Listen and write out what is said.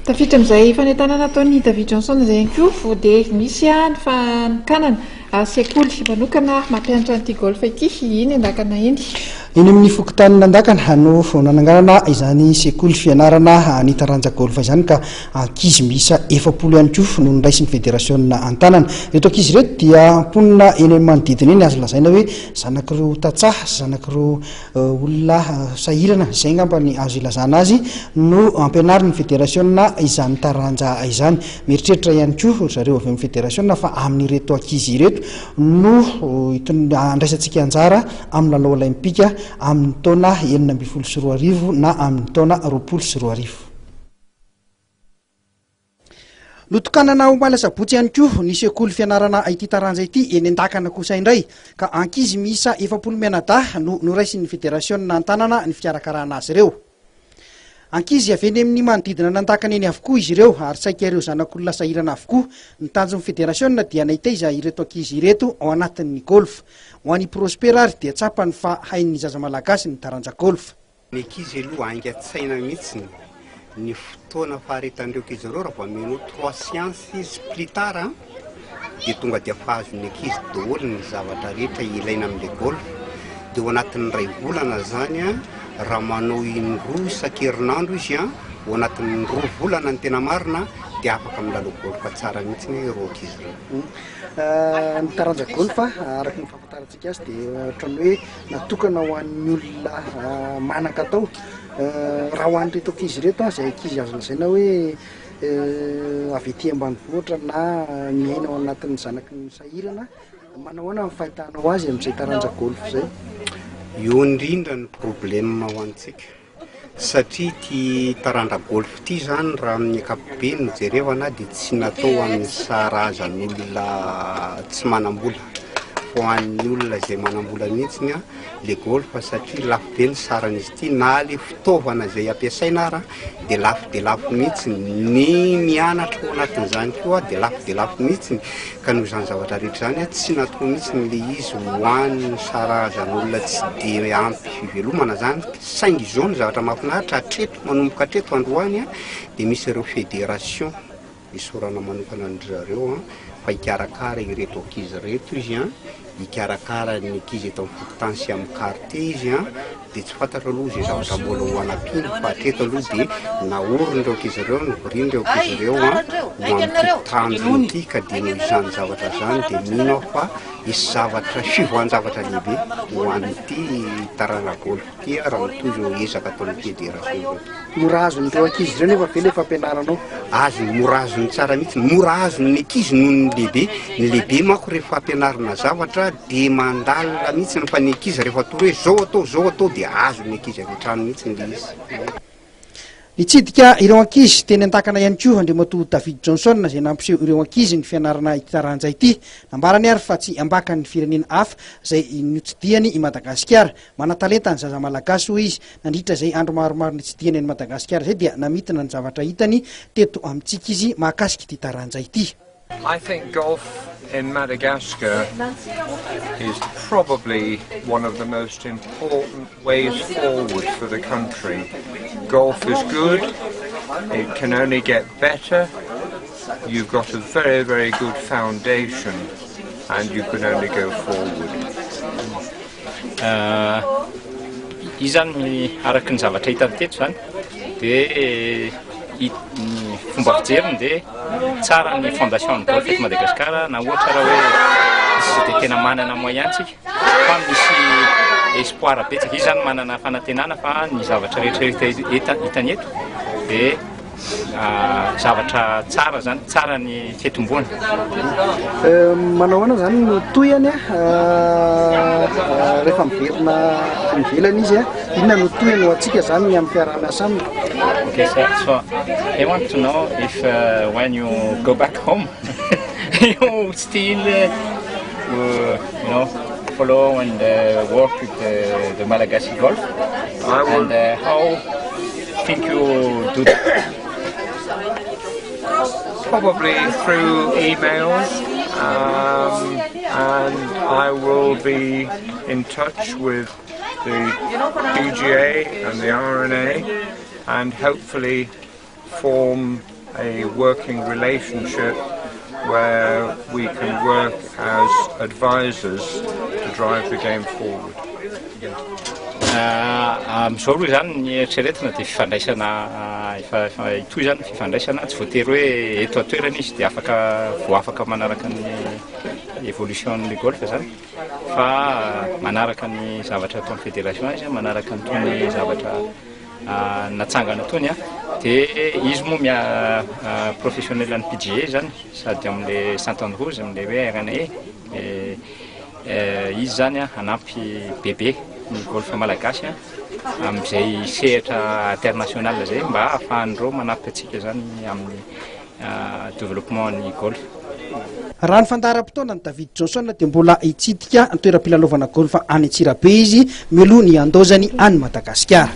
Tafiditra amin'izay fanentanana nataon'ny David Johnson izay ihany koa dia misy ny fanokanana sekoly manokana mampianatra an'ity golf ity iny andakana iny. Iny amin'ny fokontany andakana no nananganana izany sekoly fianarana ny taranja golf izany ka ankizy miisa 70 ihany koa no niraisin'ny fédération Antanana. Reto ankizy reto dia mponina eny amin'ny manodidina eny azo lazaina hoe zanak'ireo tatsaha, zanak'ireo olona sahirana izay ngamba ny azo ilazana azy no ampianarin'ny fédération izany taranja izany. Mieritreritra ihany koa zareo avy amin'ny fédération fa amin'ireto ankizy ireto no andraisantsika anjara amin'ny lalao olimpika amin'ny taona 2024 na amin'ny taona 2024. Notokanana ho malasabotsy ihany koa ny sekoly fianarana ity taranja ity eny andakana kosa indray ka ankizy miisa 70 mianadahy no noraisin'ny fédération Antanana ny fikarakarana azy ireo. Ankizy avy eny amin'ny manodidina nandakana eny avokoa izy ireo ary saika ireo zanak'olona sahirana avokoa. Ny tanjon'ny fédération dia nahitaiza ireto ankizy ireto ao anatin'ny golf. Ho an'ny Prosper ary dia tsapany fa hain'ny zaza malagasy ny taranja golf. Ny ankizy aloha angatsaina mihitsy ny fotoana faharetandreo ankizy ireo raha vao meno 3 séances izy plus tard dia tonga dia fahazon'ny ankizy daholo ny zavatra rehetra ilaina amin'ilay golf. Dia ao anatin'ny ray volana zany raha manao indroa isan-kerinandro izy ao anatin'ny 2 volana ny tena marina dia afaka milalao golf tsara mihitsy ny ireo ankizy ireo. Ny taranja golf araka ny fahafantarantsika azy dia ohatran'ny hoe natokana ho an'ny olona manan-katao. Raha ho an'ireto ankizy reto izay ankizy azo lazaina hoe avy ety ambanivohitra na miaina ao anatin'ny zanaky ny sahirana, manao ahoana ny fahitanao azy amin'izay taranja golf izay? Io indrindra ny problème ho antsika satria ty taranja golf ty zany raha amin'ny ankapobeny jerevana dia tsy natao amin'ny sarazan'olona tsy manambola ho an'ny olona izay manambola mihitsy le golf satria lafo be ny saran'izy ity na le fitaovana izay ampiasaina ara dia lafo mihitsy ny mianatra ao anatin'izany koa dia lafo mihitsy ka noho izany zavatra rehetra zany tsy natao mihitsy le izy ho an'ny sarazan'olona tsy dia ampy fivelomana zany saingy izao ny zavatra mahafinaritra hatreto manomboka hatreto androany dia misy ireo fédération isorana manokana an'zareo fa hikarakara ireto ankizy reto izy hikarakara ny ankizy eto amin'ny fokotany sy amin'ny quartier izy dia tsy fantatra aloha izay zavatra mbola ho anampiny fa hatreto aloha dia naorindreo ankizy ireo novoriandreo ankizy ireo ho amin'ny tanjony ity ka dia noho izany zavatra zany dia mino fa misy zavatra fivoahan-javatra lehibe ho an'ity taranja golf ity raha mitoy ireo ezaka ataon'ny fédération. Mora azon'ireo ankizy ireo nefa ve le fampianaranao? Azony mora azony tsara mihitsy, mora azony ny ankizy noho ny lehibe manko rehefa ampianarana zavatra dia mandalina mihitsy fa ny ankizy rehefa toa hoe zao atao dia azony ankizy avy hatrany mihitsy ny izy. Nitsidika ireo ankizy teny an-takana ihany koa andriamatoa David Johnson izay nampiseho ireo ankizy ny fianarana ity taranja ity. Nambarany ary fa tsy ambaka ny firenena hafa izay notsidihany i Madagasikara. Mana-talenta ny zaza malagasy hoy izy. Nandritra izay andro maromaro nitsidihany any Madagasikara izay dia namitina ny zavatra hitany teto amintsika izy mahakasika ity taranja ity. I think golf in Madagascar is probably one of the most important ways forward for the country. Golf is good, it can only get better, you've got a very, very good foundation and you can only go forward. Izany araky ny zavatra hitany teto zany dia fomba fijeriny dia tsara ny fondation ny golf eto Madagasikara na ohatra raha hoe tsy dia tena manana moyentsika fa misy espoir betsaka izy zany manana fanantenana fa ny zavatra rehetra hitany eto dia zavatra tsara zany tsara ny fitomboana. Manao ahoana zany no toyany rehefa miverina ivelany izy inona no toyany ho antsika zany ny amin'ny fiaraha-miasa aminy? Okay, so I want to know if when you go back home you still follow and work with the Malagasy golf and how think you do that? Probably through emails, and I will be in touch with the PGA and the RNA and hopefully form a working relationship where we can work as advisors to drive the game forward. Amin'izao aloha zany ny eritreretina dia fifandraisana itoy zany fifandraisana tsy voatery hoe eto atoerana izy dia voafaka manaraka ny évolution-ny golf zany fa manaraka ny zavatra ataon'ny fédération izy manaraka nytony zavatra natsangana tony dia izy moa professionnel ny PGA zany sady amin'le Saint-Andrews amin'le hoe RNA izy zany hanampy bebe ny golf malagasy amin'izay sehatra international zay mba ahafahan'ireo manampy atsika zany amin'ny développement ny golf. Raha ny fandaharam-potoana ny David Johnson dia mbola hitsidika ny toeram-pilalaovana golf any Antsirabe izy mialoha ny andozany any Madagasikara.